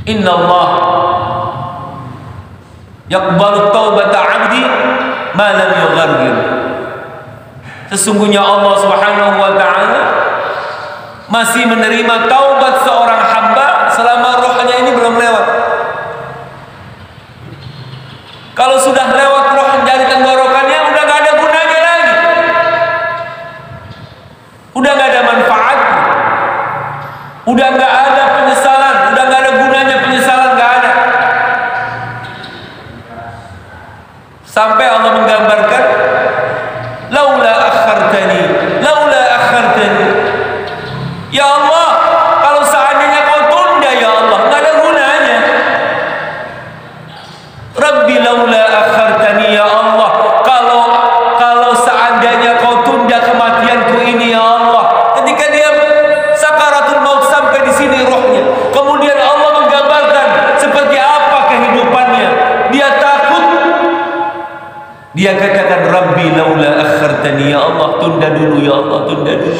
Inna Allah yaqbalu taubata 'abdi ma lam yughargir. Sesungguhnya Allah Subhanahu wa taala masih menerima taubat seorang hamba selama rohnya ini belum lewat. Kalau sudah lewat roh dari tenggorokannya, udah gak ada gunanya lagi, udah gak ada manfaat, udah gak ada penyesalan, udah gak ada gunanya penyesalan, gak ada. Sampai Allah menggambarkan, laula akhartani, ya Allah, kalau seandainya kau tunda ya Allah, gak ada gunanya. Rabbi laula akhartani, ya Allah, kalau seandainya kau tunda kematianku ini ya Allah. Ketika dia sakaratul maut sampai di sini rohnya, kemudian Allah menggambarkan seperti apa kehidupannya. Dia takut, dia katakan Rabbi laula akhartani, ya Allah, tunda dulu ya Allah, tunda dulu.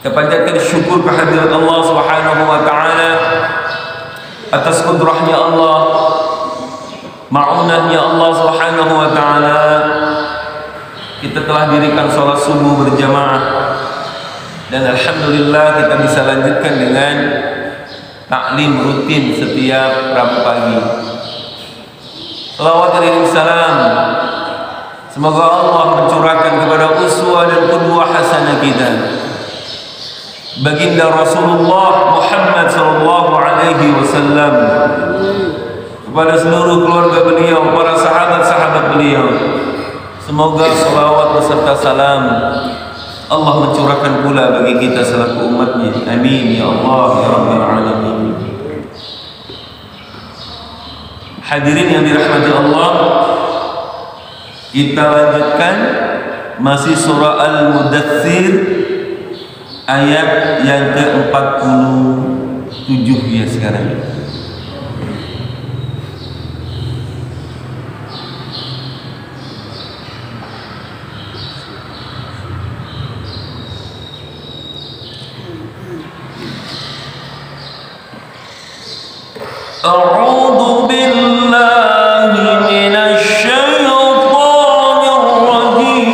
Kita panjatkan syukur kehadirat Allah Subhanahu wa taala atas kudrahnya Allah, ma'unahnya Allah Subhanahu wa taala. Kita telah dirikan salat subuh berjamaah dan alhamdulillah kita bisa lanjutkan dengan taklim rutin setiap Rabu pagi. Salawat dan salam semoga Allah mencurahkan kepada uswah dan qudwah hasanah kita, baginda Rasulullah Muhammad sallallahu alaihi wasallam, kepada seluruh keluarga beliau, para sahabat-sahabat beliau. Semoga salawat beserta salam Allah mencurahkan pula bagi kita selaku umatnya. Amin ya Allah ya rabbal alamin. Hadirin yang dirahmati Allah, kita lanjutkan masih surah Al-Mudaththir ayat yang ke-47 ya sekarang. A'udzu billahi minasy syaithanir rajim.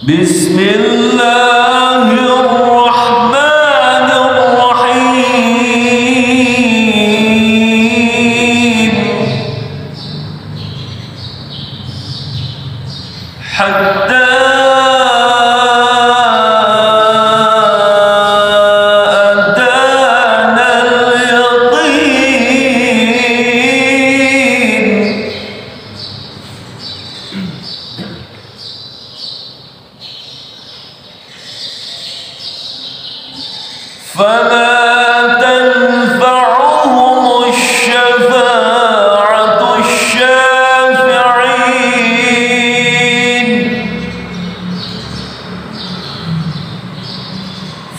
Bismillahirrahmanirrahim. Hatta فما تنفعهم الشفاعة الشافعين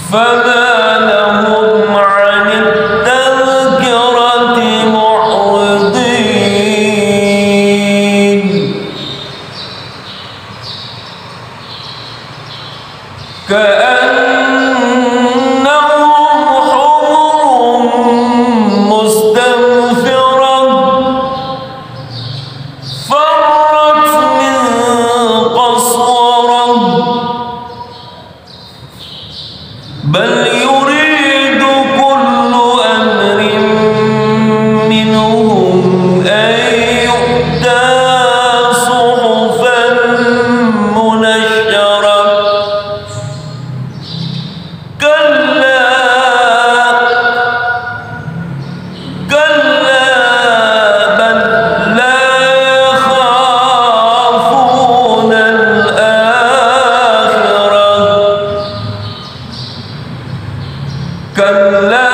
فما لهم عن التذكرة معرضين بل يريد كل أمر منهم أن يؤتى صحفا منشرة كلا بل لا يخافون الآخرة كلا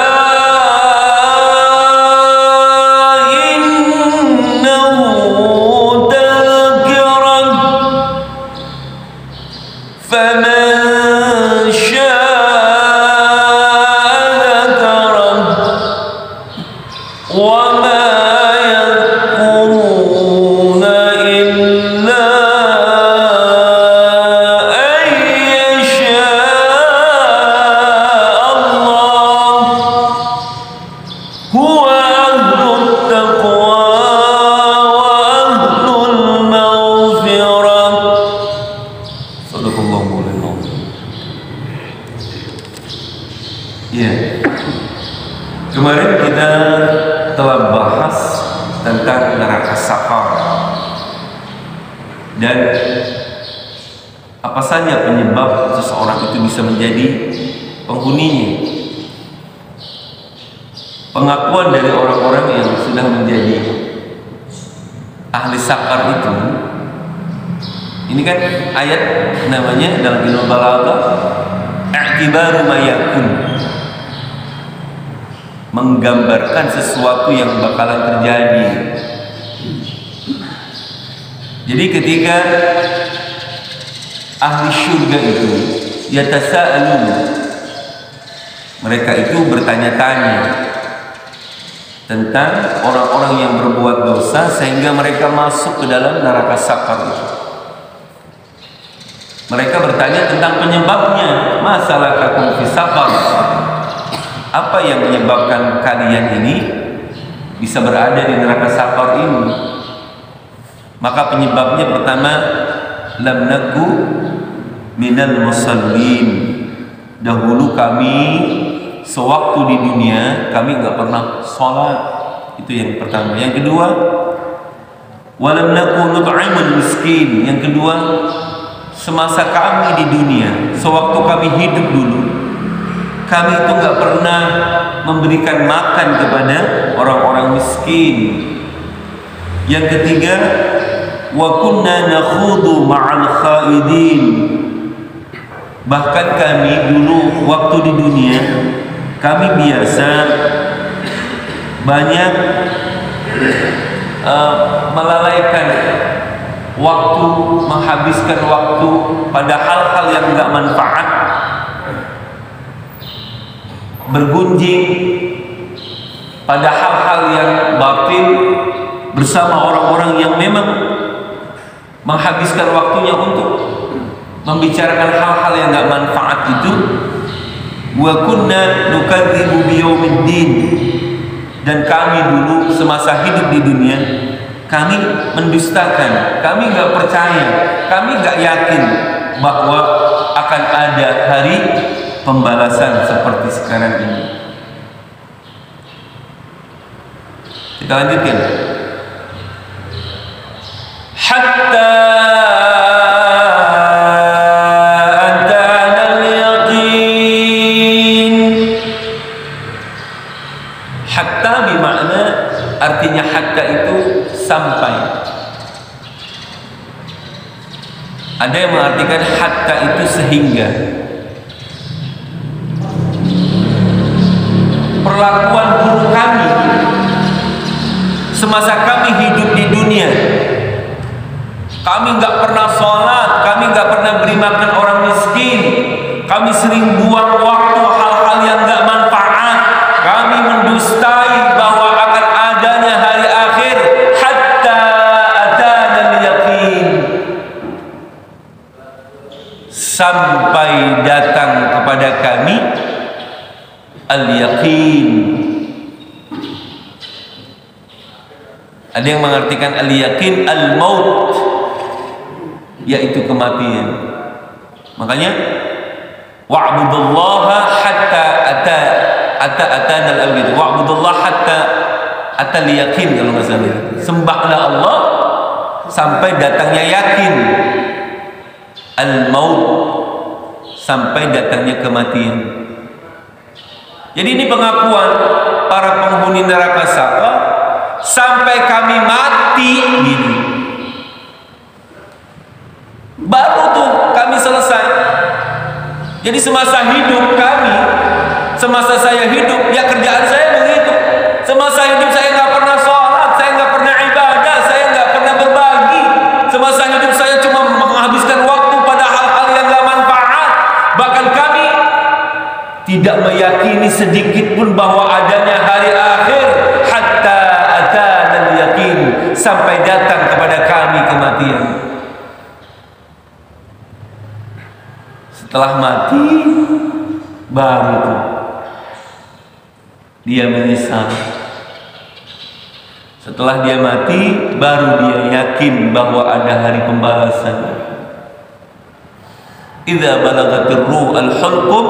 إنه تذكرة فمن شاء ذكره وما يذكرون إلا أن يشاء الله هو أهل التقوى وأهل المغفرة. Sadaqallahu al-azim. Ya, kemarin kita telah bahas tentang neraka sakar dan apa saja penyebab seseorang itu bisa menjadi penghuninya. Pengakuan dari orang-orang yang sudah menjadi ahli sakar itu, ini kan ayat namanya dalam ilmu balaghah i'tibaru ma yakun, menggambarkan sesuatu yang bakalan terjadi. Jadi ketika ahli syurga itu yatasaalun, mereka itu bertanya-tanya tentang orang-orang yang berbuat dosa sehingga mereka masuk ke dalam neraka sakar itu. Mereka bertanya tentang penyebabnya. Masalakakum fi sakar, apa yang menyebabkan kalian ini bisa berada di neraka sakar ini? Maka penyebabnya pertama, lam naku minal musallin, dahulu kami sewaktu di dunia kami nggak pernah sholat. Itu yang pertama. Yang kedua, walam naku nut'imul miskin. Yang kedua, semasa kami di dunia, sewaktu kami hidup dulu, kami itu nggak pernah memberikan makan kepada orang-orang miskin. Yang ketiga, wa kunna nakhudu ma'al khaidin. Bahkan kami dulu waktu di dunia, kami biasa banyak melalaikan waktu, menghabiskan waktu pada hal-hal yang enggak manfaat, bergunjing pada hal-hal yang batil bersama orang-orang yang memang menghabiskan waktunya untuk membicarakan hal-hal yang nggak manfaat itu, wa kunna nukadzibu biyaumiddin, dan kami dulu semasa hidup di dunia kami mendustakan, kami nggak percaya, kami nggak yakin bahwa akan ada hari pembalasan seperti sekarang ini. Kita lanjutkan. Hatta atana al-yaqin. Hatta bermakna, artinya hatta itu sampai. Ada yang mengartikan hatta itu sehingga. Perlakuan buruk kami semasa kami hidup di dunia, kami nggak pernah sholat, kami nggak pernah beri makan orang miskin, kami sering buang waktu hal-hal yang nggak manfaat, kami mendustai bahwa akan adanya hari akhir. Hatta atana al-yaqin, sampai datang kepada kami al-yaqin. Ada yang mengartikan al-yaqin al-maut, yaitu kematian. Makanya wa'budullaha hatta atana al-yaqin, wa'budullaha hatta atal yaqin, kalau nggak salah. Sembahlah Allah sampai datangnya yakin, al-maut, sampai datangnya kematian. Jadi ini pengakuan para penghuni neraka Saqar, sampai kami mati gini, baru tuh kami selesai. Jadi semasa hidup kami, semasa saya hidup, ya kerjaan saya begitu. Semasa hidup saya nggak pernah sholat, saya nggak pernah ibadah, saya nggak pernah berbagi. Semasa hidup saya cuma menghabiskan waktu pada hal-hal yang nggak manfaat. Bahkan kami tidak meyakini sedikit pun bahwa adanya hari akhir. Hatta atana al-yaqin, sampai datang kepada kami kematian. Setelah mati, baru itu dia menyesal. Setelah dia mati, baru dia yakin bahwa ada hari pembalasan. Idza balagatir ruh al-hulqum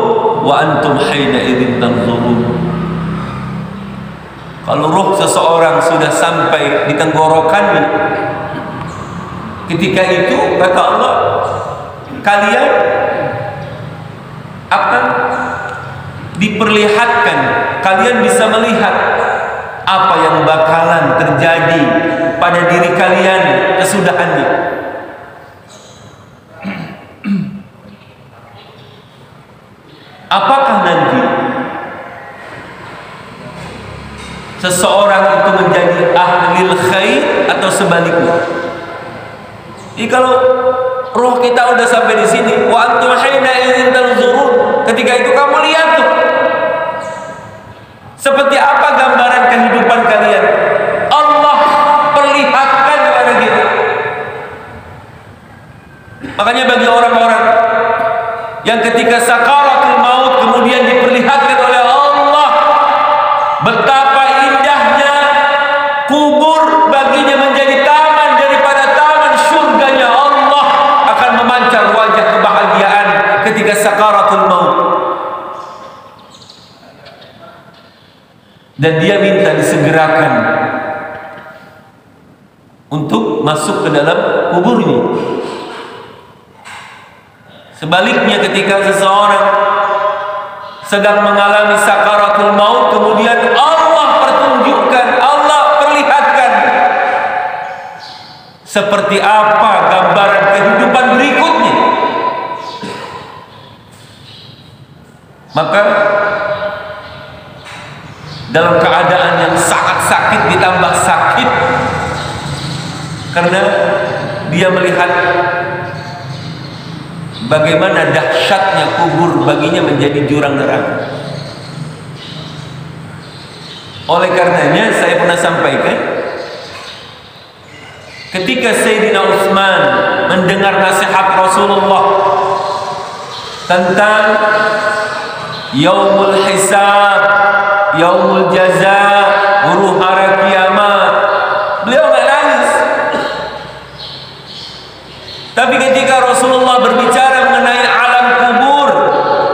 wa antum hina idzin tanzurun. Kalau ruh seseorang sudah sampai di tenggorokannya, ketika itu kata Allah, kalian akan diperlihatkan, kalian bisa melihat apa yang bakalan terjadi pada diri kalian kesudahannya. Apakah nanti seseorang itu menjadi ahlil khair atau sebaliknya? Jadi kalau roh kita udah sampai di sini, wa antum hina idzin tanzurun, ketika itu kamu lihat tuh seperti apa gambaran kehidupan kalian. Allah perlihatkan kepada kita. Makanya bagi orang-orang yang ketika sakaratul maut kemudian diperlihatkan oleh Allah betapa indahnya kubur baginya menjadi taman daripada taman surganya, Allah akan memancar wajah kebahagiaan ketika sakaratul maut. Dan dia minta disegerakan untuk masuk ke dalam kuburnya. Sebaliknya ketika seseorang sedang mengalami sakaratul maut, kemudian Allah pertunjukkan, Allah perlihatkan seperti apa gambaran kehidupan berikutnya, maka dalam keadaan yang sangat sakit ditambah sakit karena dia melihat bagaimana dahsyatnya kubur baginya menjadi jurang neraka. Oleh karenanya saya pernah sampaikan, ketika Sayyidina Utsman mendengar nasihat Rasulullah tentang yaumul hisab, yaumul jaza, huru hara kiamat. Beliau nggak nangis. Tapi ketika Rasulullah berbicara mengenai alam kubur,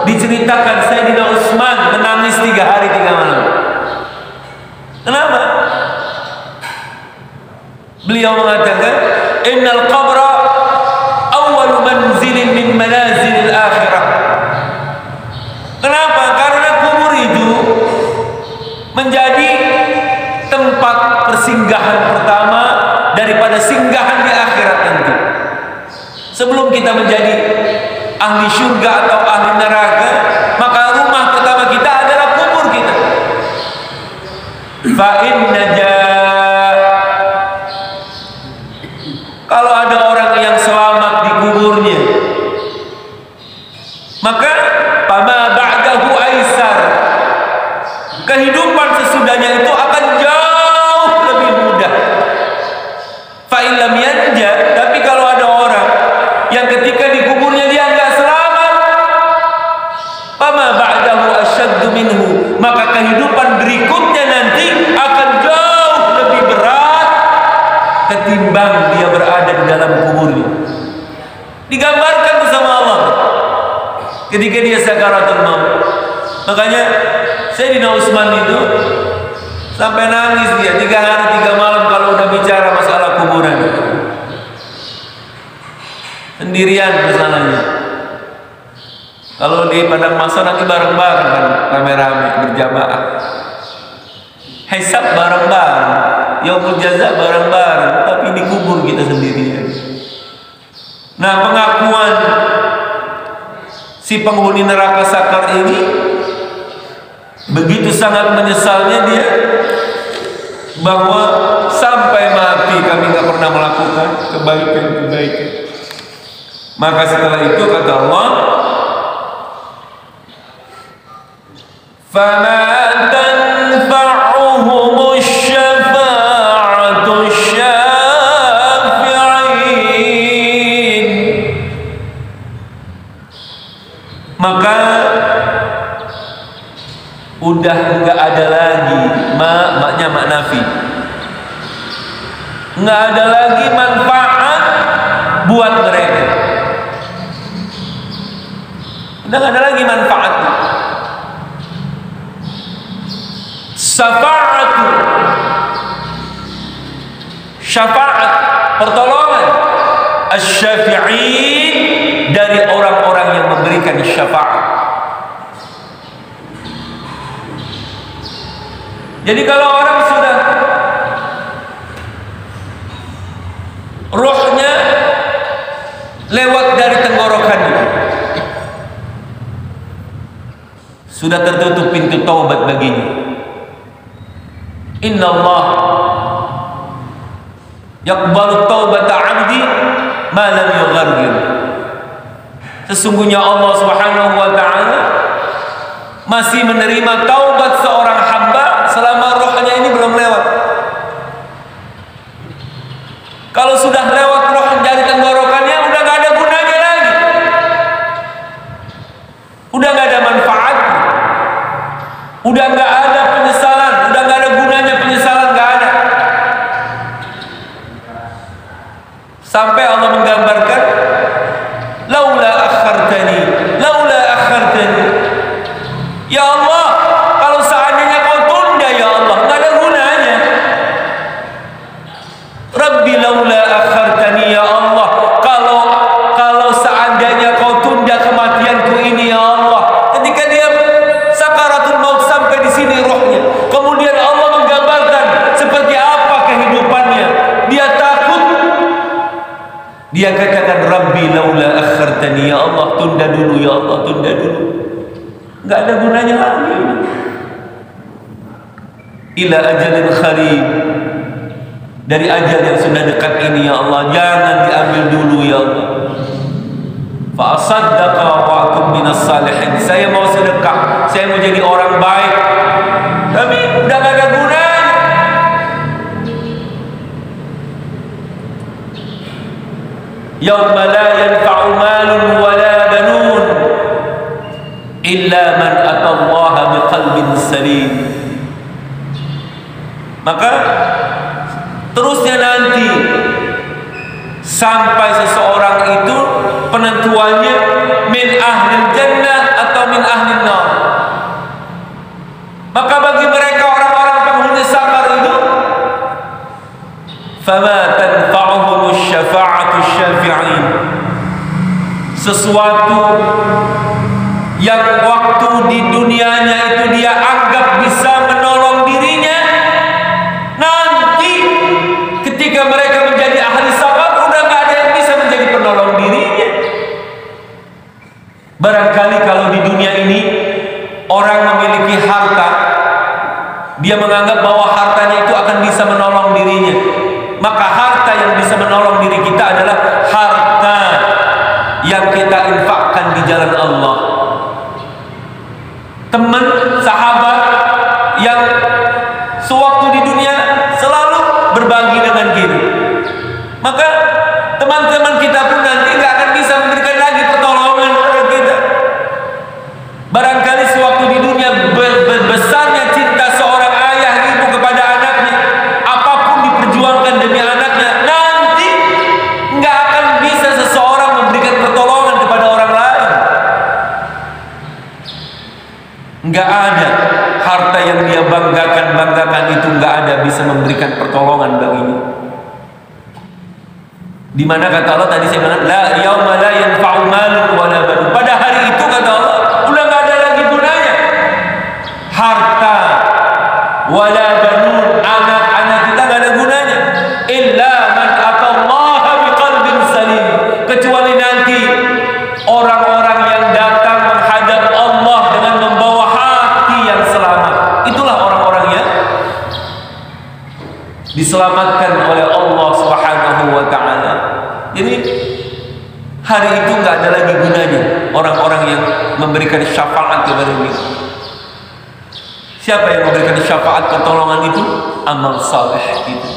diceritakan Sayyidina Utsman menangis 3 hari 3 malam. Kenapa? Beliau mengatakan, innal qabra awwalu manzilin min manazilil akhirah. Kenapa? Karena kubur itu menjadi tempat persinggahan pertama daripada singgahan di akhirat nanti. Sebelum kita menjadi ahli surga atau ahli neraka, maka rumah pertama kita adalah kubur kita. Fa inna kalau ada orang yang selamat di kuburnya, maka fama ba'dahu aisar, kehidupan sesudahnya itu akan jauh lebih mudah. Fa illam yanja, tapi kalau ada orang yang ketika di kuburnya dia enggak selamat, fama ba'dahu asyaddu minhu, maka kehidupan berikutnya nanti akan jauh lebih berat ketimbang dia berada di dalam kuburnya. Digambarkan bersama Allah ketika dia sakaratul maut. Makanya Sayyidina Utsman itu sampai nangis dia 3 hari 3 malam kalau udah bicara masalah kuburan. Sendirian masalahnya. Kalau di padang mahsyar nanti bareng-bareng kan, rame-rame berjamaah. Hisab bareng-bareng, yaumul jaza bareng-bareng, tapi dikubur kita sendirian. Nah, pengakuan si penghuni neraka sakar ini begitu sangat menyesalnya dia, bahwa sampai mati kami nggak pernah melakukan kebaikan-kebaikan. Maka setelah itu kata Allah, فَمَا تَنْفَعُهُمُ الشَّفَاعَةُ الشَّافِعِينَ. Maka udah nggak ada lagi maknya nafi, nggak ada lagi manfaat buat mereka. Udah nggak ada lagi manfaatnya. Syafaat pertolongan asy-syafi'in dari orang-orang yang memberikan syafaat. Jadi kalau orang sudah rohnya lewat dari tenggorokannya, sudah tertutup pintu taubat baginya. Inna Allah yaqbalu taubata 'abdi ma lam yughargir. Sesungguhnya Allah Subhanahu wa taala masih menerima taubat seorang hamba selama rohnya ini belum lewat. Kalau sudah lewat roh dari tenggorokannya, udah gak ada gunanya lagi, udah gak ada manfaat, udah gak ada penyesalan, udah gak ada gunanya penyesalan, gak ada. Sampai Allah menggambarkan, laula akhartani, ya Allah, kalau seandainya kau tunda ya Allah, gak ada gunanya. Rabbi laula akhartani ya Allah, kalau seandainya kau tunda kematianku ini ya Allah. Ketika dia sakaratul maut sampai di sini rohnya, kemudian Allah menggambarkan seperti apa kehidupannya. Dia takut, dia katakan Rabbi laula akhartani ya Allah, tunda dulu ya Allah, tunda dulu. Enggak ada gunanya lagi. Ila ajalin qarib, dari ajal yang sudah dekat ini ya Allah, jangan diambil dulu ya Allah. Fa asaddaqa wa akum minas salihin, saya mau sedekah, saya mau jadi orang baik, tapi udah gak ada gunanya. Yauma la yanfa'u malun wala banun mursalin. Maka terusnya nanti sampai seseorang itu penentuannya min ahlil jannah atau min ahlin nar. Maka bagi mereka orang-orang penghuni sakar itu, fama tanfa'uhum syafa'atu syafi'in, sesuatu yang waktu di dunianya itu dia anggap bisa menolong dirinya, nanti ketika mereka menjadi ahli sakar udah gak ada yang bisa menjadi penolong dirinya. Barangkali kalau di dunia ini orang memiliki harta, dia menganggap bahwa hartanya itu akan bisa menolong dirinya. Maka harta yang bisa menolong diri kita adalah harta yang kita infakkan di jalan Allah. Teman, sahabat yang sewaktu di dunia selalu berbagi dengan kita, maka teman-teman kita pun nanti gak akan bisa memberikan lagi pertolongan kepada kita. Barangkali sewaktu di dunia besarnya cinta seorang ayah ibu kepada anaknya, apapun diperjuangkan demi anaknya, nanti nggak akan bisa seseorang memberikan pertolongan kepada orang lain. Nggak ada harta yang dia banggakan itu, nggak ada bisa memberikan pertolongan baginya. Dimana kata Allah tadi saya bilang, la yauma la yanfa'u malun wala banun. Pada hari itu kata Allah udah nggak ada lagi gunanya harta wala banun, anak-anak kita nggak ada gunanya, illa man atallaha biqalbin salim, kecuali nanti orang-orang yang datang menghadap Allah dengan membawa hati yang selamat. Itulah orang-orang yang diselamatkan oleh Allah Subhanahu wa ta'ala. Jadi hari itu nggak ada lagi gunanya orang-orang yang memberikan syafaat kepada kita. Siapa yang memberikan syafaat pertolongan itu? Amal saleh kita,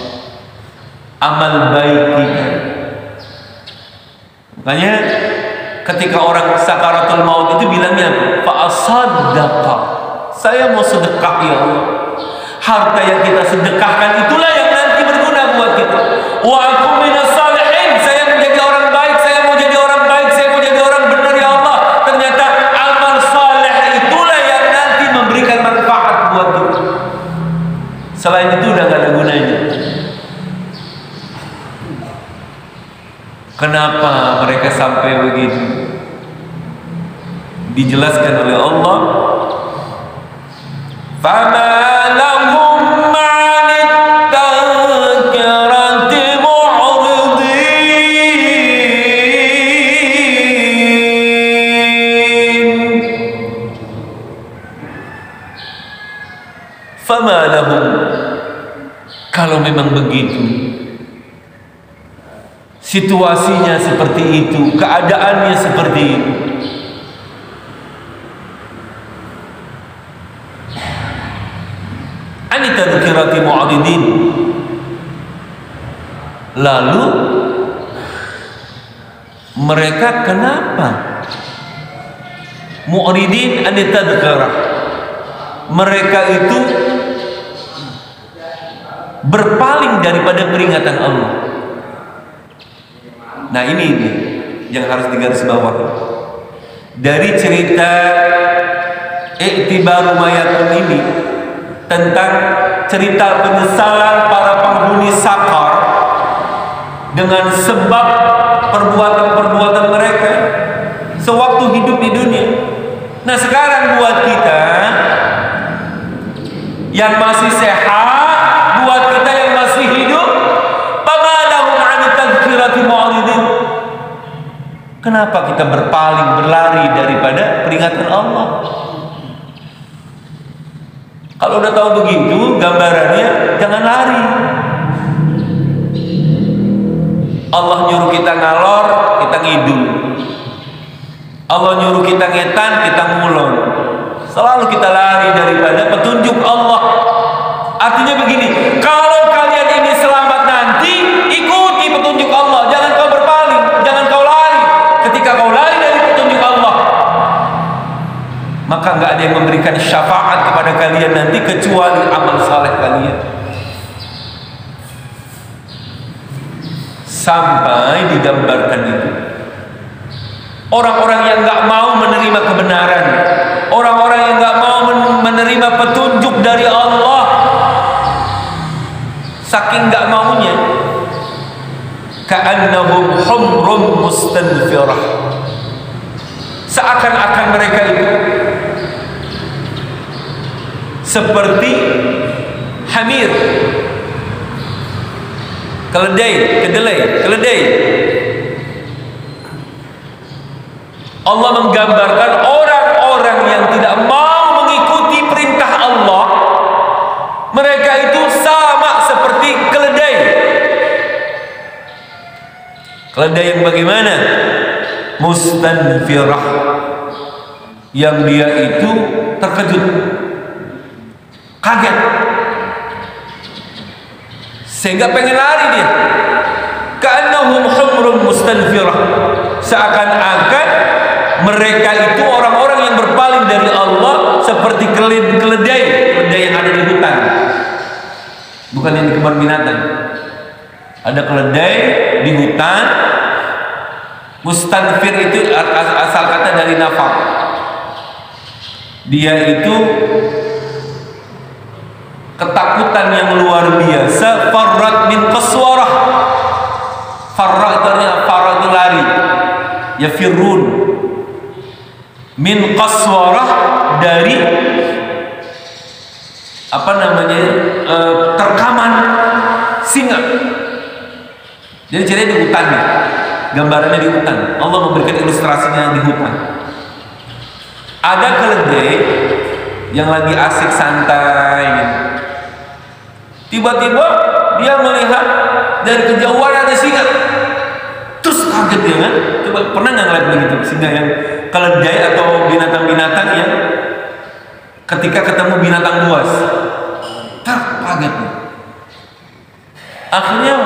amal baik kita. Makanya ketika orang sakaratul maut itu bilangnya, fa asaddaqa, saya mau sedekah ya Allah. Harta yang kita sedekahkan itulah yang nanti berguna buat kita. Wa akum minas salihin, saya menjadi orang baik, saya mau jadi orang baik, saya mau jadi orang benar ya Allah. Ternyata amal saleh itulah yang nanti memberikan manfaat buat kita. Selain itu udah gak ada gunanya. Kenapa mereka sampai begitu? Dijelaskan oleh Allah, fama lahum ma'anit tadhkirati mu'ridin. Fama lahum, kalau memang begitu, situasinya seperti itu, keadaannya seperti itu, anitadhkirati mu'ridin, lalu mereka kenapa mu'ridin anitadhkirah? Mereka itu berpaling daripada peringatan Allah. Nah ini yang harus digarisbawahi dari cerita I'tibaru Mayatun ini, tentang cerita penyesalan para penghuni sakar dengan sebab perbuatan-perbuatan mereka sewaktu hidup di dunia. Nah sekarang buat kita yang masih sehat, buat kita yang masih hidup, pamalahum 'anit tadhkirati mu'ridin, kenapa kita berpaling, berlari daripada peringatan Allah? Kalau udah tahu begitu gambarannya, jangan lari. Allah nyuruh kita ngalor, kita ngidul. Allah nyuruh kita ngetan, kita ngulon. Selalu kita lari daripada petunjuk Allah. Artinya begini, kalau kalian ini selamat nanti, ikuti petunjuk Allah. Jangan kau berpaling, jangan kau lari. Ketika kau lari dari petunjuk Allah, maka nggak ada yang memberi memberikan syafaat kepada kalian nanti kecuali amal saleh kalian. Sampai digambarkan itu orang-orang yang nggak mau menerima kebenaran, orang-orang yang nggak mau menerima petunjuk dari Allah, saking nggak maunya, ka'annahum humrun mustanfirah, seakan-akan mereka itu seperti hamir, keledai. Allah menggambarkan orang-orang yang tidak mau mengikuti perintah Allah, mereka itu sama seperti keledai. Keledai yang bagaimana? Mustanfirah, yang dia itu terkejut, kaget, sehingga pengen lari dia. Ka'annahum humrun mustanfirah, seakan-akan mereka itu orang-orang yang berpaling dari Allah seperti keledai yang ada di hutan, bukan yang di kebun binatang. Ada keledai di hutan. Mustanfir itu asal kata dari nafaq. Dia itu ketakutan yang luar biasa. Farrat min qaswarah. Farrat itu artinya farrat itu lari. Ya firrun min qaswarah, dari terkaman singa. Jadi ceritanya di hutan nih, gambarannya di hutan. Allah memberikan ilustrasinya di hutan. Ada keledai yang lagi asik santai gitu. Tiba-tiba dia melihat dari kejauhan ada singa. Terus kaget dia kan? Coba pernah nggak ngeliat begitu singa yang keledai atau binatang-binatang yang ketika ketemu binatang buas, kaget nih. Akhirnya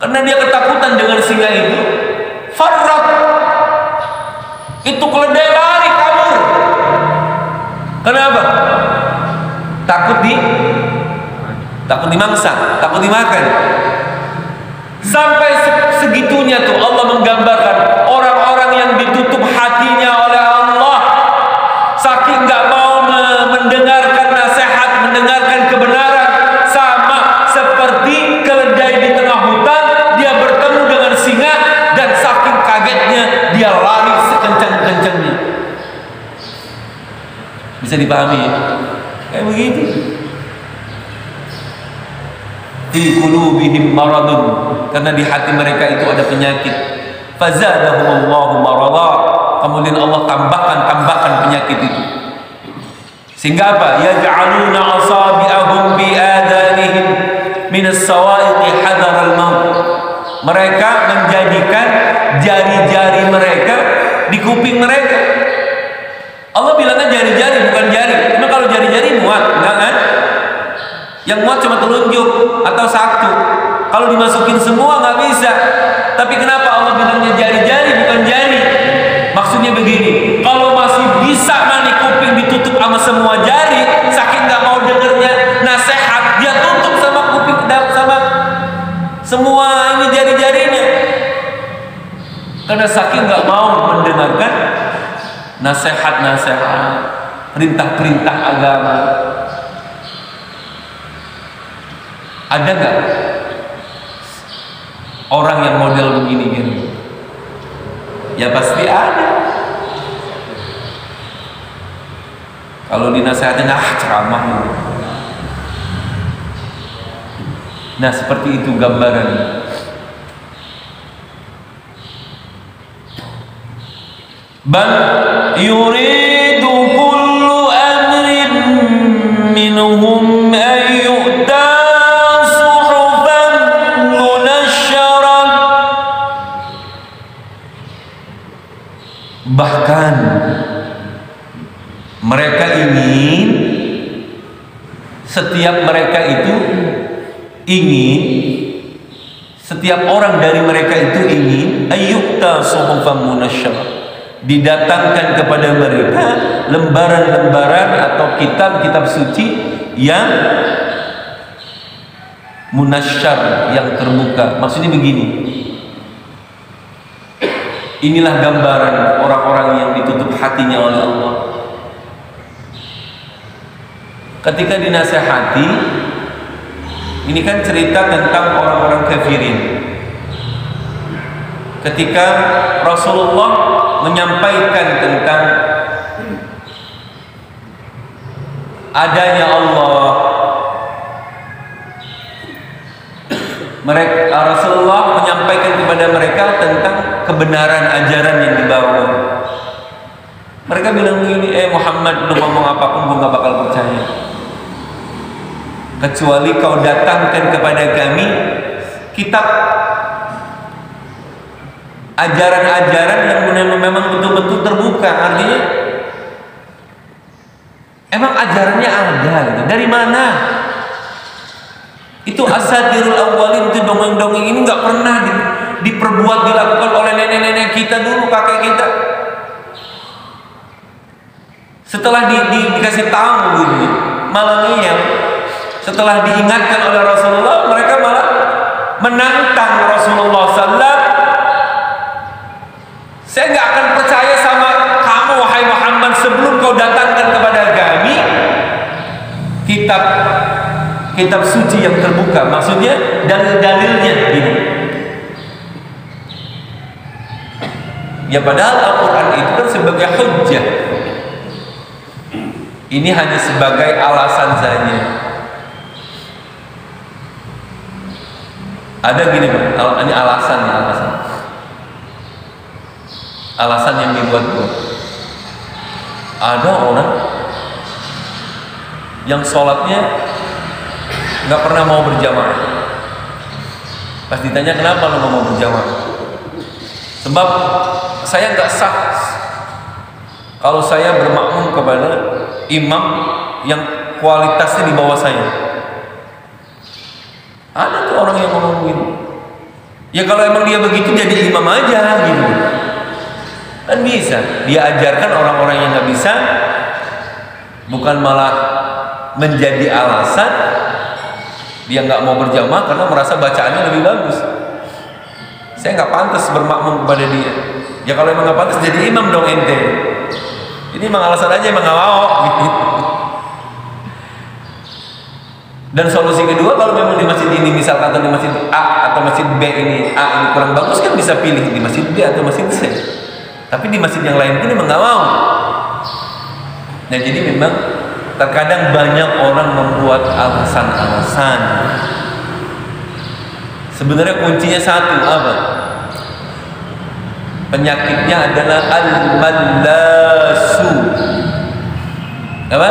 karena dia ketakutan dengan singa itu, farrat, itu keledai lari kabur. Kenapa? Takut dimangsa, takut dimakan. Sampai segitunya tuh Allah menggambarkan orang-orang yang ditutup hatinya oleh Allah, saking nggak mau mendengarkan nasihat, mendengarkan kebenaran, sama seperti keledai di tengah hutan. Dia bertemu dengan singa dan saking kagetnya dia lari sekencang-kencangnya. Bisa dipahami ya? Kayak begitu. Fi qulubihim maradun, karena di hati mereka itu ada penyakit. Fazadahumullahu marada, kemudian Allah tambahkan penyakit itu. Sehingga apa? Yaj'aluna asabi'ahum bi adanihim min as-sawa'iqi hadar al-maut. Mereka menjadikan jari-jari mereka di kuping mereka. Allah bilangnya jari-jari bukan jari. Cuma kalau jari-jari muat, enggak kan? Yang muat cuma telunjuk atau satu. Kalau dimasukin semua nggak bisa. Tapi kenapa Allah bilangnya jari-jari bukan jari? Maksudnya begini, kalau masih bisa nih kuping ditutup sama semua jari, saking nggak mau dengernya nasihat, dia tutup sama kuping sama semua ini jari-jarinya. Karena saking nggak mau mendengarkan nasihat-nasihat, perintah-perintah agama. Ada nggak orang yang model begini gitu? Ya pasti ada. Kalau dinasihatin, ceramah gitu. Nah seperti itu gambaran. Bal yuridu kullu amrin minhum an yu'ta suhufan munashsharah. Bahkan mereka ingin, setiap orang dari mereka itu ingin ayyukta suhufan munashsharah, didatangkan kepada mereka lembaran-lembaran atau kitab-kitab suci yang munasyar, yang terbuka. Maksudnya begini, inilah gambaran orang-orang yang ditutup hatinya oleh Allah. Ketika dinasehati, ini kan cerita tentang orang-orang kafirin. Ketika Rasulullah menyampaikan tentang adanya Allah, Rasulullah menyampaikan kepada mereka tentang kebenaran ajaran yang dibawa. Mereka bilang begini, Muhammad, lu ngomong apapun gue gak bakal percaya, kecuali kau datangkan kepada kami kitab, ajaran-ajaran yang memang betul-betul terbuka. Artinya emang ajarannya ada gitu. Dari mana? Itu asatirul awwalin, itu dongeng-dongeng ini nggak pernah diperbuat, dilakukan oleh nenek-nenek kita dulu, kakek kita. Setelah dikasih tahu gitu, malah ngeyel. Setelah diingatkan oleh Rasulullah, mereka malah menantang Rasulullah sallallahu. Saya nggak akan percaya sama kamu wahai Muhammad sebelum kau datangkan kepada kami kitab suci yang terbuka. Maksudnya dalil-dalilnya gini. Ya padahal Al-Quran itu kan sebagai hujjah. Ini hanya sebagai alasan saja. Ada gini Pak, ini alasannya, alasan yang dibuat-buat. Ada orang yang sholatnya nggak pernah mau berjamaah. Pas ditanya kenapa lo nggak mau berjamaah, sebab saya nggak sah kalau saya bermakmum kepada imam yang kualitasnya di bawah saya. Ada tuh orang yang ngomong begitu. Ya kalau emang dia begitu jadi imam aja gitu. Kan bisa. Dia ajarkan orang-orang yang nggak bisa, bukan malah menjadi alasan dia nggak mau berjamaah karena merasa bacaannya lebih bagus. Saya nggak pantas bermakmum kepada dia. Ya kalau emang nggak pantas jadi imam dong ente. Ini emang alasan aja, emang nggak mau. Dan solusi kedua, kalau memang di masjid ini misalkan atau di masjid A atau masjid B ini A ini kurang bagus, kan bisa pilih di masjid B atau masjid C. Tapi di masjid yang lain pun memang nggak mau. Nah jadi memang terkadang banyak orang membuat alasan-alasan. Sebenarnya kuncinya satu, apa? Penyakitnya adalah al-mallasu. Apa?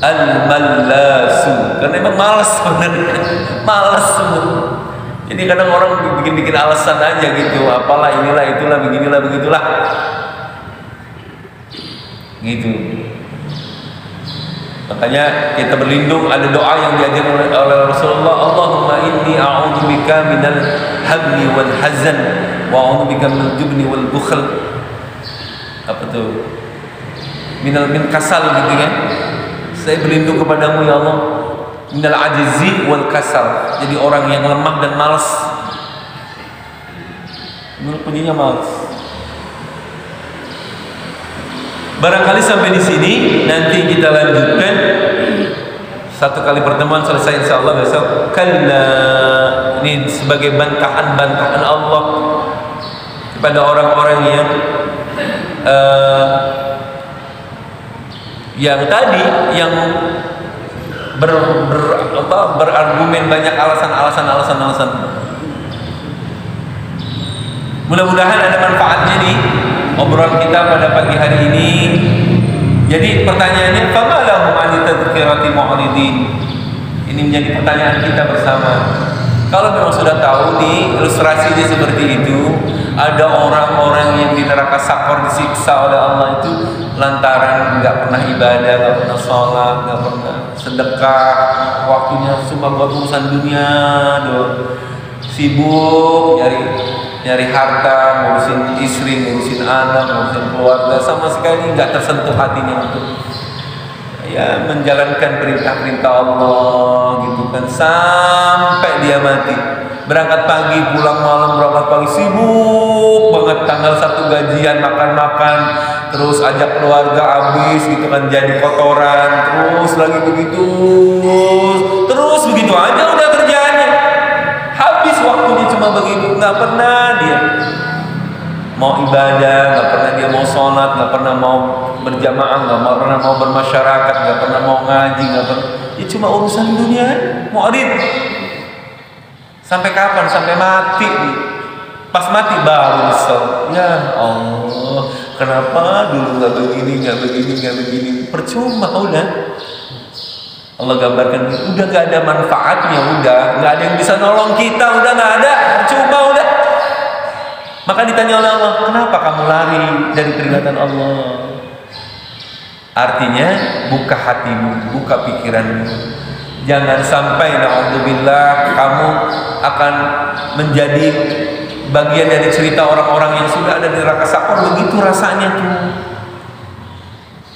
Al-mallasu. Karena emang malas sebenarnya. Malas sebenarnya. Jadi kadang orang bikin alasan aja gitu, apalah inilah itulah beginilah begitulah. Gitu. Makanya kita berlindung, ada doa yang diajarkan oleh Rasulullah, Allahumma inni a'udzubika minal hammi wal hazan wa a'udzubika minal jubni wal bukhl. Apa tuh? Min kasal gitu kan. Saya berlindung kepadamu ya Allah minal ajzi wal kasal. Jadi orang yang lemah dan malas. Menurut punya malas. Barangkali sampai di sini, nanti kita lanjutkan satu kali pertemuan selesai insyaallah besok. Kalla, ini sebagai bantahan-bantahan Allah kepada orang-orang yang tadi yang berargumen banyak alasan. Mudah-mudahan ada manfaatnya nih obrolan kita pada pagi hari ini. Jadi pertanyaannya, fama lahum an tadhkirati mu'ridin. Ini menjadi pertanyaan kita bersama. Kalau memang sudah tahu nih ilustrasinya seperti itu, ada orang-orang yang di neraka sakor disiksa oleh Allah itu lantaran nggak pernah ibadah, nggak pernah sholat, nggak pernah sedekah, waktunya cuma buat urusan dunia doang, sibuk nyari nyari harta, ngurusin istri, ngurusin anak, ngurusin keluarga, sama sekali nggak tersentuh hatinya untuk ya menjalankan perintah-perintah Allah gitu kan, sampai dia mati. Berangkat pagi, pulang malam, berangkat pagi, sibuk banget. Tanggal 1 gajian, makan-makan, terus ajak keluarga habis gitu kan, jadi kotoran, terus lagi begitu, terus begitu aja udah kerjaannya. Habis waktunya cuma begitu, nggak pernah dia mau ibadah, nggak pernah dia mau sholat, nggak pernah mau berjamaah, nggak pernah mau bermasyarakat, nggak pernah mau ngaji, nggak pernah. Ya cuma urusan dunia, mu'rid. Sampai kapan? Sampai mati. Pas mati baru nyesel. Ya Allah, kenapa dulu nggak begini, nggak begini, nggak begini? Percuma udah. Allah gambarkan, udah nggak ada manfaatnya, udah nggak ada yang bisa nolong kita, udah nggak ada, percuma udah. Maka ditanya oleh Allah, kenapa kamu lari dari peringatan Allah? Artinya buka hatimu, buka pikiranmu. Jangan sampai na'udzubillah kamu akan menjadi bagian dari cerita orang-orang yang sudah ada di neraka sakor. Begitu rasanya tuh.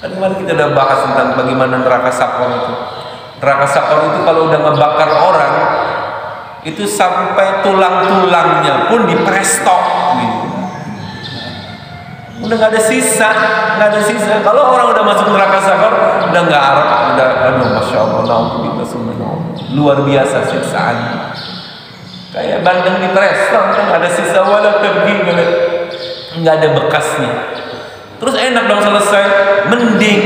Kan kemarin kita udah bahas tentang bagaimana neraka sakor itu. Neraka sakor itu kalau udah ngebakar orang, itu sampai tulang-tulangnya pun diprestok gitu. Udah nggak ada sisa, nggak ada sisa. Kalau orang udah masuk neraka sakor, udah nggak arah, udah aduh masya Allah, naudzubillah semua luar biasa siksaan. Kayak bandeng diprestok, nggak ada sisa wala pergi, nggak ada bekasnya. Terus enak dong selesai, mending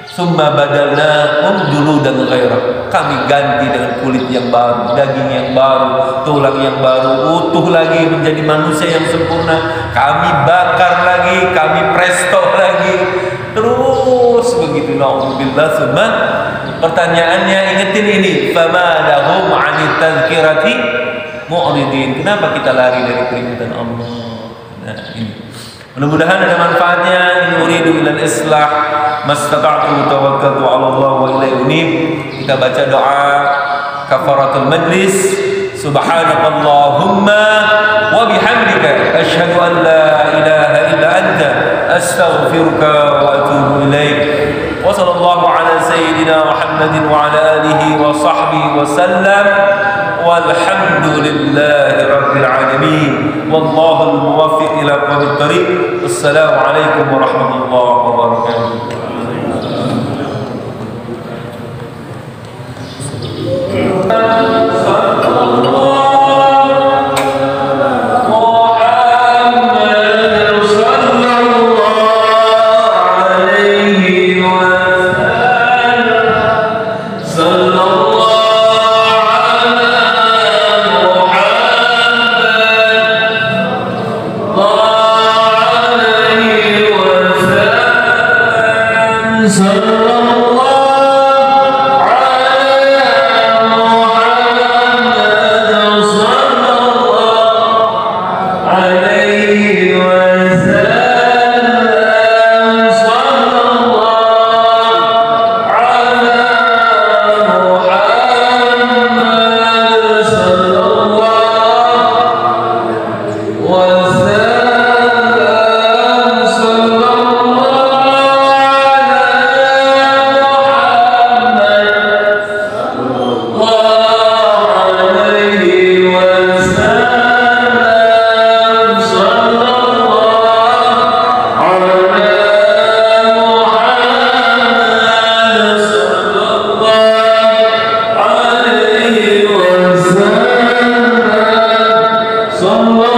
summa badalna dulu dan ghairah. Kami ganti dengan kulit yang baru, daging yang baru, tulang yang baru, utuh lagi menjadi manusia yang sempurna. Kami bakar lagi, kami presto lagi. Terus begitu, na'udzubillah. Summa, pertanyaannya ingetin ini, fama lahum 'anit tadhkirati mu'ridin. Kenapa kita lari dari peringatan Allah? Nah, ini. Mudah-mudahan ada manfaatnya. In uridu ilal islah mastata'tu tawakkaltu 'ala Allah wa ilaihi unib. Kita baca doa kafaratul majlis. Subhanakallahumma wa bihamdika asyhadu an la ilaha illa anta astaghfiruka wa atubu ilaik. Wa sallallahu ala sayyidina Muhammadin wa ala alihi wa sahbihi wa sallam. Walhamdulillahi rabbil alamin. Wallahul muwaffiq ila aqwamit thariq. Assalamu alaikum warahmatullahi wabarakatuh. Sallallahu